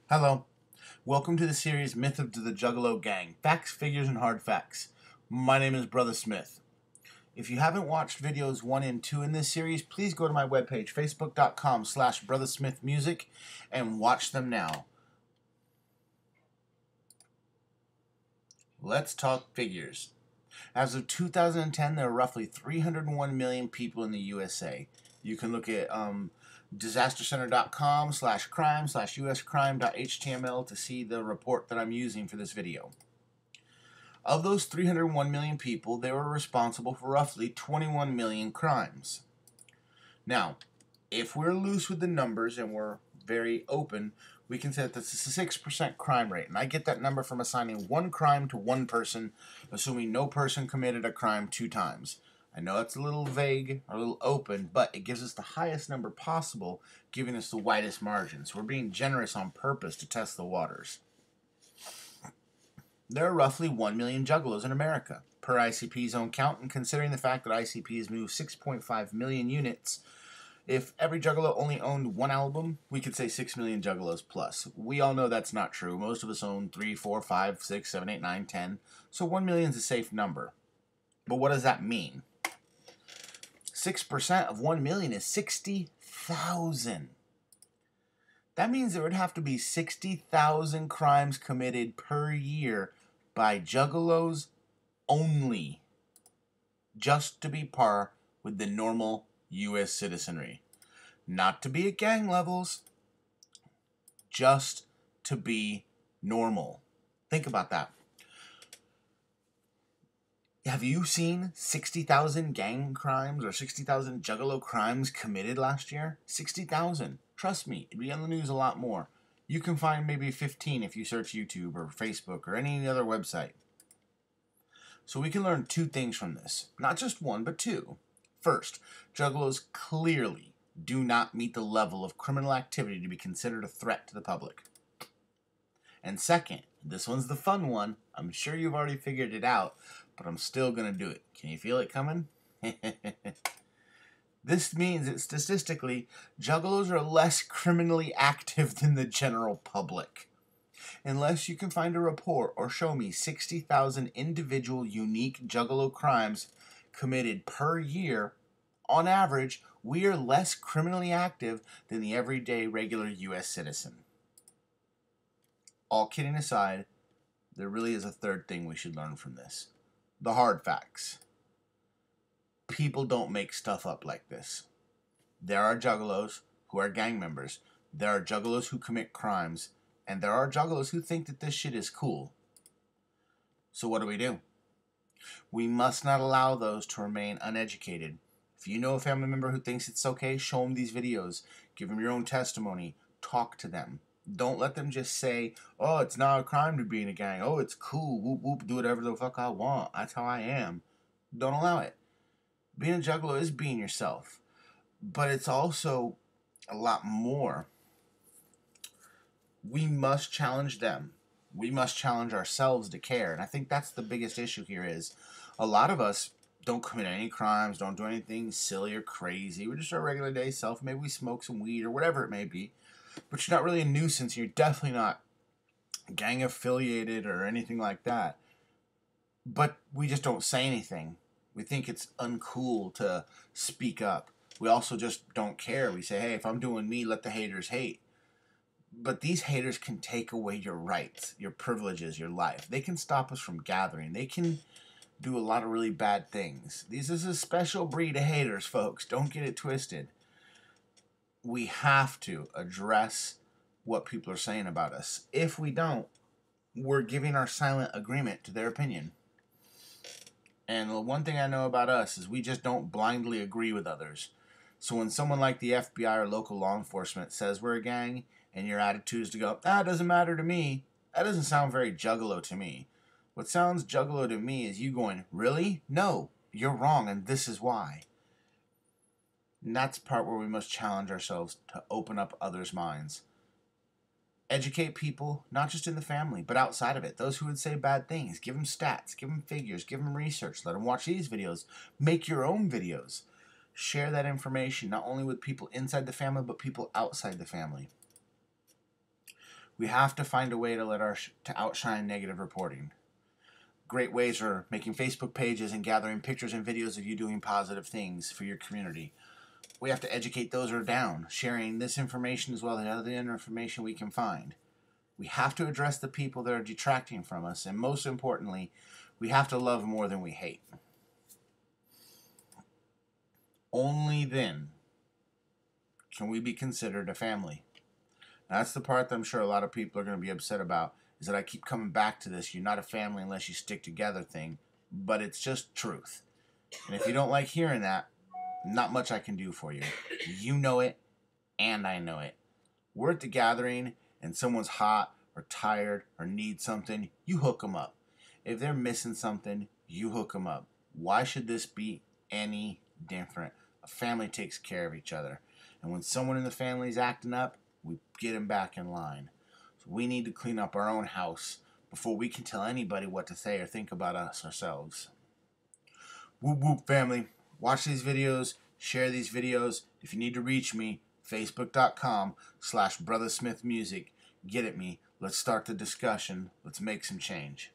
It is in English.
Hello. Welcome to the series Myth of the Juggalo Gang. Facts, Figures, and Hard Facts. My name is Brother Smith. If you haven't watched videos 1 and 2 in this series, please go to my webpage, facebook.com/BrotherSmithMusic, and watch them now. Let's talk figures. As of 2010, there are roughly 301 million people in the USA. You can look at disastercenter.com/crime/uscrime.html to see the report that I'm using for this video. Of those 301 million people, they were responsible for roughly 21 million crimes. Now, if we're loose with the numbers and we're very open, we can say that this is a 6% crime rate. And I get that number from assigning one crime to one person, assuming no person committed a crime 2 times. I know it's a little vague, or a little open, but it gives us the highest number possible, giving us the widest margins. We're being generous on purpose to test the waters. There are roughly 1 million juggalos in America, per ICP's own count, and considering the fact that ICP has moved 6.5 million units, if every juggalo only owned one album, we could say 6 million juggalos plus. We all know that's not true. Most of us own 3, 4, 5, 6, 7, 8, 9, 10. So 1 million is a safe number. But what does that mean? 6% of 1 million is 60,000. That means there would have to be 60,000 crimes committed per year by juggalos only, just to be par with the normal U.S. citizenry. Not to be at gang levels, just to be normal. Think about that. Have you seen 60,000 gang crimes or 60,000 juggalo crimes committed last year? 60,000. Trust me, it'd be on the news a lot more. You can find maybe 15 if you search YouTube or Facebook or any other website. So we can learn 2 things from this. Not just 1, but 2. First, juggalos clearly do not meet the level of criminal activity to be considered a threat to the public. And second, this one's the fun one. I'm sure you've already figured it out, but I'm still going to do it. Can you feel it coming? This means that statistically, juggalos are less criminally active than the general public. Unless you can find a report or show me 60,000 individual unique juggalo crimes committed per year, on average, we are less criminally active than the everyday regular U.S. citizen. All kidding aside, there really is a third thing we should learn from this. The hard facts. People don't make stuff up like this. There are juggalos who are gang members. There are juggalos who commit crimes. And there are juggalos who think that this shit is cool. So what do? We must not allow those to remain uneducated. If you know a family member who thinks it's okay, show them these videos. Give them your own testimony. Talk to them. Don't let them just say, oh, it's not a crime to be in a gang. Oh, it's cool. Whoop, whoop, do whatever the fuck I want. That's how I am. Don't allow it. Being a juggalo is being yourself. But it's also a lot more. We must challenge them. We must challenge ourselves to care. And I think that's the biggest issue here is a lot of us don't commit any crimes, don't do anything silly or crazy. We're just our regular day self. Maybe we smoke some weed or whatever it may be. But you're not really a nuisance. You're definitely not gang affiliated or anything like that. But we just don't say anything. We think it's uncool to speak up. We also just don't care. We say, hey, if I'm doing me, let the haters hate. But these haters can take away your rights, your privileges, your life. They can stop us from gathering. They can do a lot of really bad things. This is a special breed of haters, folks. Don't get it twisted. We have to address what people are saying about us. If we don't, we're giving our silent agreement to their opinion. And the one thing I know about us is we just don't blindly agree with others. So when someone like the FBI or local law enforcement says we're a gang, and your attitude is to go, it doesn't matter to me, that doesn't sound very juggalo to me. What sounds juggalo to me is you going, really? No, you're wrong, and this is why. And that's the part where we must challenge ourselves to open up others' minds. Educate people, not just in the family, but outside of it. Those who would say bad things, give them stats, give them figures, give them research, let them watch these videos. Make your own videos. Share that information, not only with people inside the family, but people outside the family. We have to find a way to outshine negative reporting. Great ways are making Facebook pages and gathering pictures and videos of you doing positive things for your community. We have to educate those who are down, sharing this information as well as other information we can find. We have to address the people that are detracting from us, and most importantly, we have to love more than we hate. Only then can we be considered a family. Now, that's the part that I'm sure a lot of people are going to be upset about, is that I keep coming back to this, you're not a family unless you stick together thing, but it's just truth. And if you don't like hearing that, not much I can do for you. You know it, and I know it. We're at the gathering, and someone's hot or tired or needs something, you hook them up. If they're missing something, you hook them up. Why should this be any different? A family takes care of each other. And when someone in the family is acting up, we get them back in line. So we need to clean up our own house before we can tell anybody what to say or think about us ourselves. Whoop whoop, family. Watch these videos, share these videos. If you need to reach me, facebook.com/brothersmithmusic. Get at me. Let's start the discussion. Let's make some change.